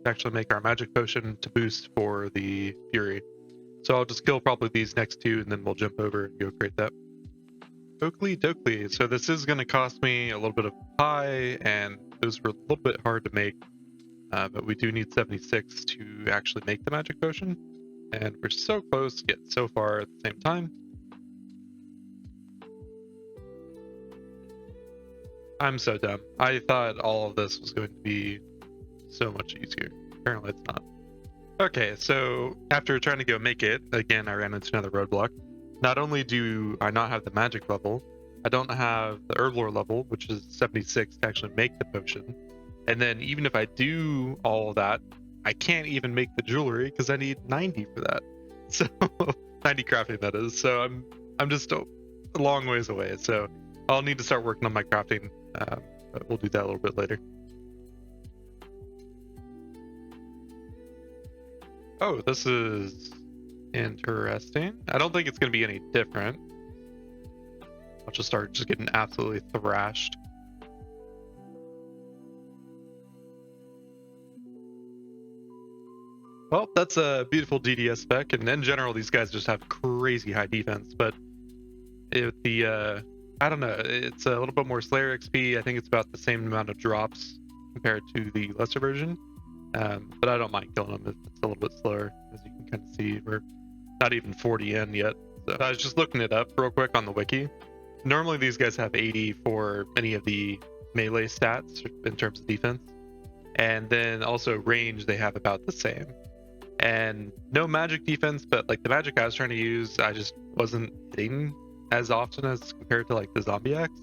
to actually make our magic potion to boost for the Fury. So I'll just kill probably these next two, and then we'll jump over and go create that. Oakley Dokley. So this is going to cost me a little bit of pie, and those were a little bit hard to make. But we do need 76 to actually make the magic potion. And we're so close, yet so far at the same time. I'm so dumb. I thought all of this was going to be so much easier. Apparently it's not. Okay, so after trying to go make it, again, I ran into another roadblock. Not only do I not have the magic level, I don't have the herb lore level, which is 76 to actually make the potion. And then even if I do all of that, I can't even make the jewelry because I need 90 for that. So 90 crafting, that is. So I'm just a long ways away. So I'll need to start working on my crafting, but we'll do that a little bit later. Oh, this is interesting. I don't think it's going to be any different. I'll just start just getting absolutely thrashed. Well, that's a beautiful DDS spec, and in general, these guys just have crazy high defense, but I don't know, it's a little bit more Slayer XP. I think it's about the same amount of drops compared to the lesser version. But I don't mind killing them if it's a little bit slower. As you can kind of see, we're not even 40 in yet. So I was just looking it up real quick on the wiki. Normally these guys have 80 for any of the melee stats in terms of defense. And then also range, they have about the same. And no magic defense, but like the magic I was trying to use, I just wasn't hitting as often as compared to like the zombie axe.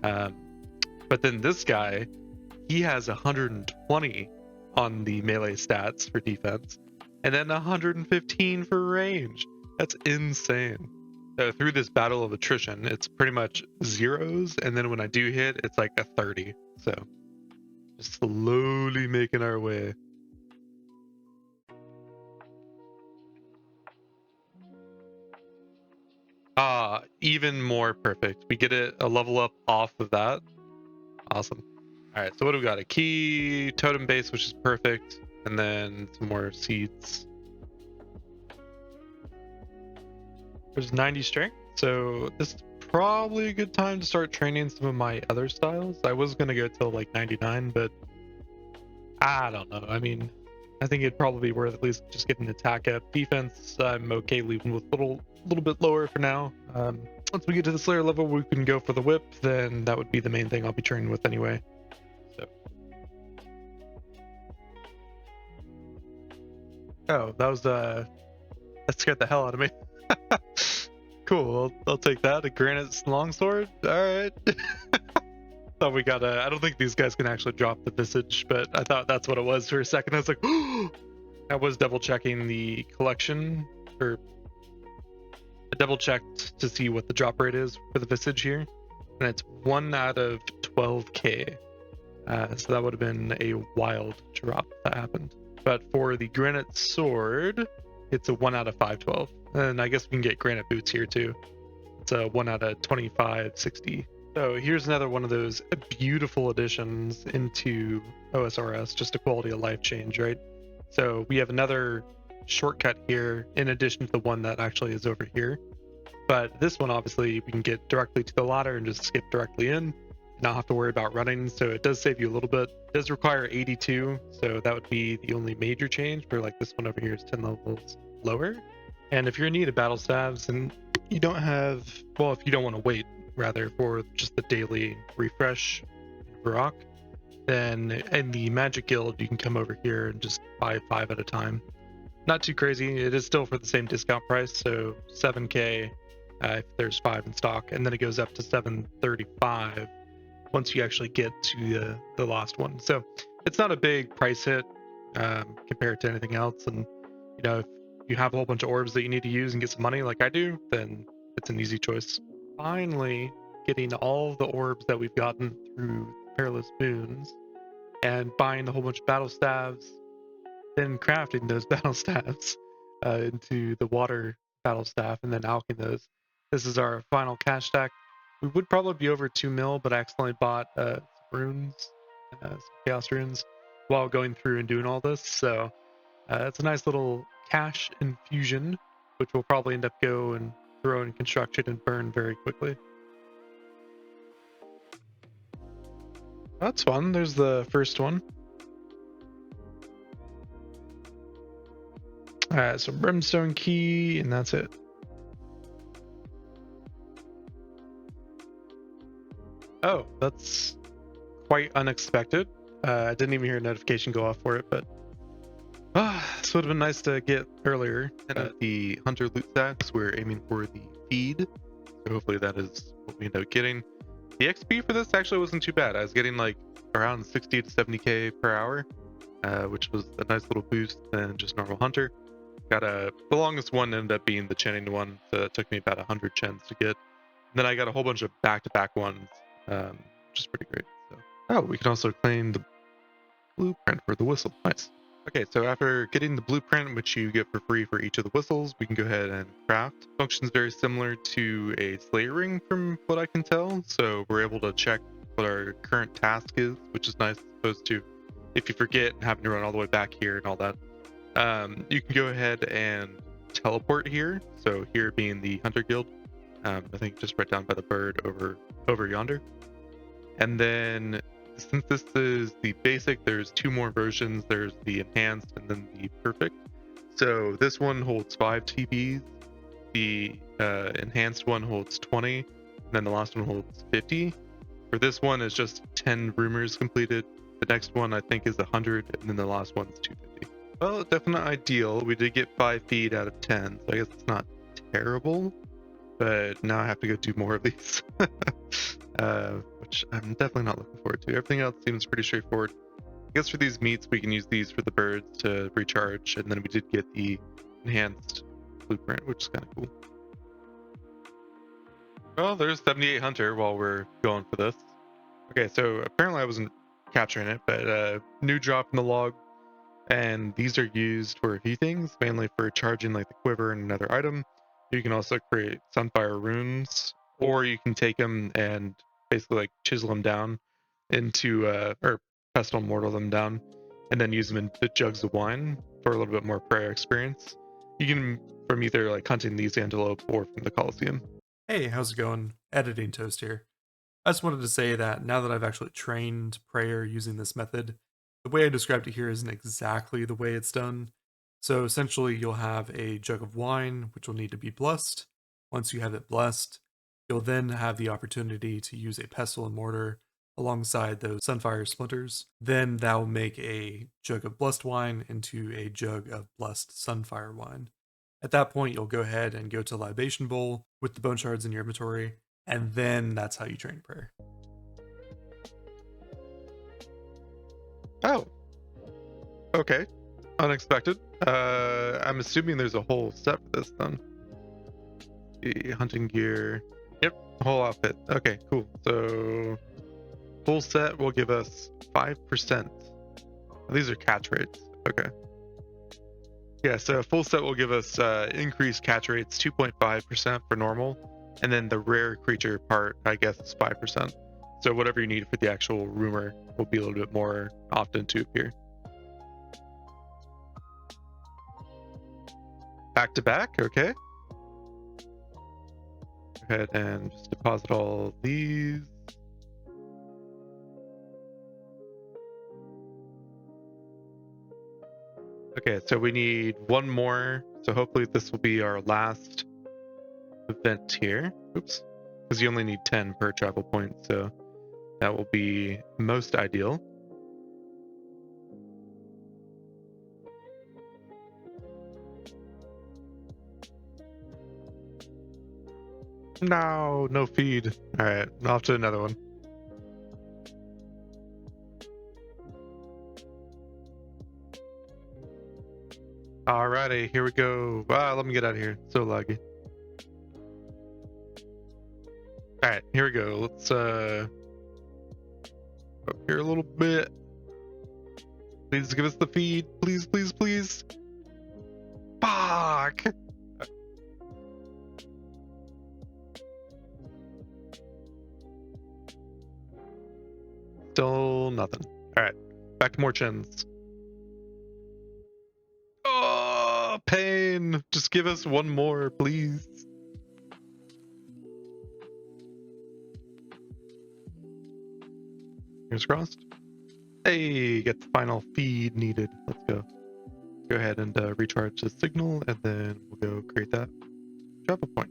But then this guy, he has 120 on the melee stats for defense, and then 115 for range. That's insane. Through this battle of attrition, it's pretty much zeros, and then when I do hit, it's like a 30. So just slowly making our way. Even more perfect. We get it a level up off of that. Awesome. All right, so what do we got? A key, totem base, which is perfect, and then some more seeds. There's 90 strength, so this is probably a good time to start training some of my other styles. I was gonna go till like 99, but I don't know. I mean, I think it'd probably be worth at least just getting attack up. Defense, I'm okay leaving with a little bit lower for now. Once we get to the Slayer level, we can go for the whip. Then that would be the main thing I'll be training with anyway. So. Oh, that was that scared the hell out of me. Cool, I'll take that. A granite longsword. All right. Thought we got a. I don't think these guys can actually drop the visage, but I thought that's what it was for a second. I was like, I was double checking the collection, or I double checked to see what the drop rate is for the visage here, and it's 1 out of 12k. So that would have been a wild drop if that happened. But for the granite sword, it's a 1 out of 512. And I guess we can get granite boots here too. It's a 1 out of 2560. So here's another one of those beautiful additions into OSRS, just a quality of life change, right? So we have another shortcut here in addition to the one that actually is over here. But this one, obviously, we can get directly to the ladder and just skip directly in, not have to worry about running. So it does save you a little bit. It does require 82, so that would be the only major change, where like this one over here is 10 levels lower. And if you're in need of battle staves and you don't have, well, if you don't want to wait rather for just the daily refresh Varrock, then in the Magic Guild, you can come over here and just buy 5 at a time. Not too crazy. It is still for the same discount price, so 7k if there's 5 in stock, and then it goes up to 735 once you actually get to the last one. So it's not a big price hit compared to anything else. And you know, if you have a whole bunch of orbs that you need to use and get some money like I do, then it's an easy choice. Finally getting all the orbs that we've gotten through Perilous Boons and buying a whole bunch of battle staves, then crafting those battle staves into the water battle staff, and then alching those. This is our final cash stack. We would probably be over 2 mil, but I accidentally bought runes, some chaos runes. while going through and doing all this. So it's a nice little cash infusion, which will probably end up go and throw in construction and burn very quickly. That's fun. There's the first one. So brimstone key, and that's it. Oh, that's quite unexpected. I didn't even hear a notification go off for it, but this would have been nice to get earlier. And the hunter loot stacks, we're aiming for the feed, so hopefully that is what we end up getting. The XP for this actually wasn't too bad. I was getting like around 60 to 70k per hour, which was a nice little boost than just normal hunter. The longest one ended up being the chinning one, so it took me about 100 chins to get. And then I got a whole bunch of back-to-back ones, which is pretty great. So, oh, we can also claim the blueprint for the whistle. Nice. Okay, so after getting the blueprint, which you get for free for each of the whistles, we can go ahead and craft. Functions very similar to a Slayer ring from what I can tell, so we're able to check what our current task is, which is nice as opposed to if you forget and having to run all the way back here and all that. You can go ahead and teleport here, so here being the Hunter Guild, I think just right down by the bird over yonder. And then since this is the basic, there's two more versions. There's the enhanced and then the perfect. So this one holds 5 TPs. The enhanced one holds 20, and then the last one holds 50. For this one is just 10 rumors completed. The next one I think is 100, and then the last one's 250. Well, definitely ideal. We did get 5 feed out of 10, so I guess it's not terrible. But now I have to go do more of these. Which I'm definitely not looking forward to. Everything else seems pretty straightforward. I guess for these meats, we can use these for the birds to recharge, and then we did get the enhanced blueprint, which is kind of cool. Well, there's 78 Hunter while we're going for this. Okay, so apparently I wasn't capturing it, but new drop in the log, and these are used for a few things, mainly for charging like the quiver and another item. You can also create sunfire runes, or you can take them and basically like chisel them down into or pestle mortal them down, and then use them into jugs of wine for a little bit more prayer experience. You can from either like hunting these antelope or from the Colosseum. Hey, how's it going? Editing Toast here. I just wanted to say that now that I've actually trained prayer using this method, the way I described it here isn't exactly the way it's done. So essentially, you'll have a jug of wine, which will need to be blessed. Once you have it blessed, you'll then have the opportunity to use a pestle and mortar alongside those sunfire splinters. Then that will make a jug of blessed wine into a jug of blessed sunfire wine. At that point, you'll go ahead and go to libation bowl with the bone shards in your inventory, and then that's how you train prayer. Oh, okay. Unexpected. I'm assuming there's a whole set for this then. The hunting gear. Yep, whole outfit. Okay, cool. So full set will give us 5%. These are catch rates. Okay. Yeah, so full set will give us increased catch rates 2.5% for normal, and then the rare creature part, I guess, is 5%. So whatever you need for the actual rumor will be a little bit more often to appear. Back to back, okay. Go ahead and just deposit all these. Okay, so we need one more. So hopefully this will be our last event here. Oops. Because you only need 10 per travel point, so that will be most ideal. No feed. All right, off to another one. Alrighty, here we go. Let me get out of here. So laggy. Alright, here we go. Let's up here a little bit. Please give us the feed. Please, please, please. Fuck! Still nothing. Alright. Back to more chins. Oh, pain. Just give us one more, please. Fingers crossed. Hey, get the final feed needed. Let's go. Go ahead and recharge the signal, and then we'll go create that travel point.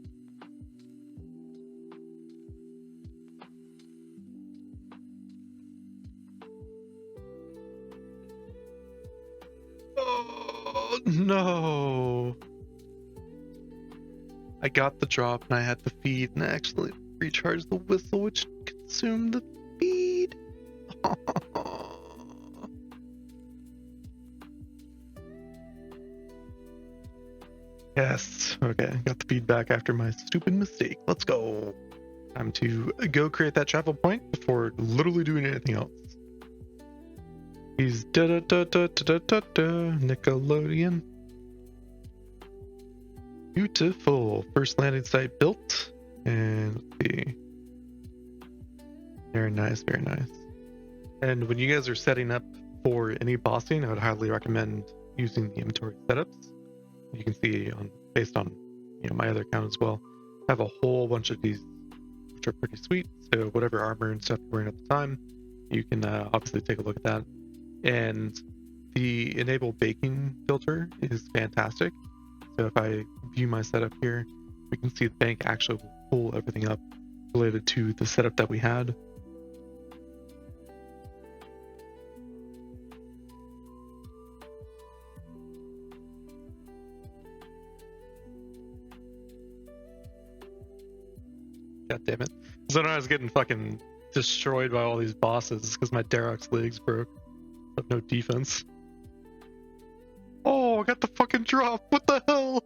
Oh, no. I got the drop and I had the feed and I actually recharged the whistle, which consumed the feed. Yes. Okay. Got the feedback after my stupid mistake. Let's go. Time to go create that travel point before literally doing anything else. He's Nickelodeon. Beautiful. First landing site built. And let's see. Very nice, very nice. And when you guys are setting up for any bossing, I would highly recommend using the inventory setups. You can see based on my other account as well. I have a whole bunch of these which are pretty sweet. So whatever armor and stuff you're wearing at the time, you can obviously take a look at that. And the enable baking filter is fantastic. So if I view my setup here, we can see the bank actually will pull everything up related to the setup that we had. God damn it. So I was getting fucking destroyed by all these bosses because my Darok's legs broke. I have no defense. Oh, I got the fucking drop. What the hell?